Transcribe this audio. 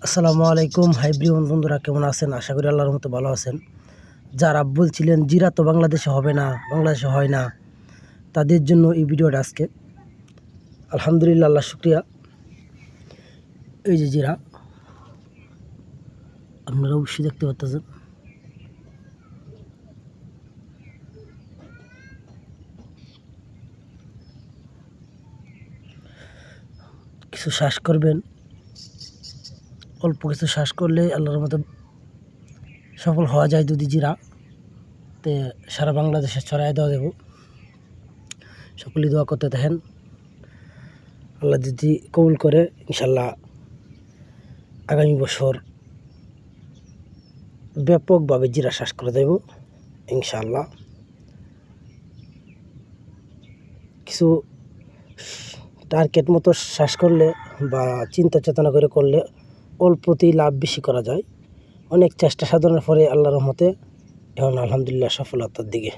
আসসালামু আলাইকুম। High Brian বন্ধুরা, কেমন আছেন? আশা করি আল্লাহর মতো ভালো আছেন। যারা বলছিলেন জিরা তো বাংলাদেশে হবে না, বাংলাদেশে হয় না, তাদের জন্য এই ভিডিওটা আজকে। আলহামদুলিল্লাহ, আল্লাহ শুক্রিয়া। এই যে জিরা, আপনারা অবশ্যই দেখতে পাচ্ছেন। কিছু শ্বাস করবেন, অল্প কিছু শ্বাস করলে আল্লাহর মতো সফল হওয়া যায়। যদি জিরা তে সারা বাংলাদেশে ছড়াই দেওয়া দেব। সকলেই দোয়া করতে থাকেন, আল্লাহ যদি কবুল করে ইনশাল্লাহ আগামী বছর ব্যাপকভাবে জিরা শ্বাস করে দেব ইনশাআল্লাহ। কিছু টার্গেট মতো শ্বাস করলে বা চিন্তা চেতনা করে করলে অল্পতেই লাভ বেশি করা যায়। অনেক চেষ্টা সাধনার পরে আল্লাহর রহমতে এখন আলহামদুলিল্লাহ সফলতার দিকে।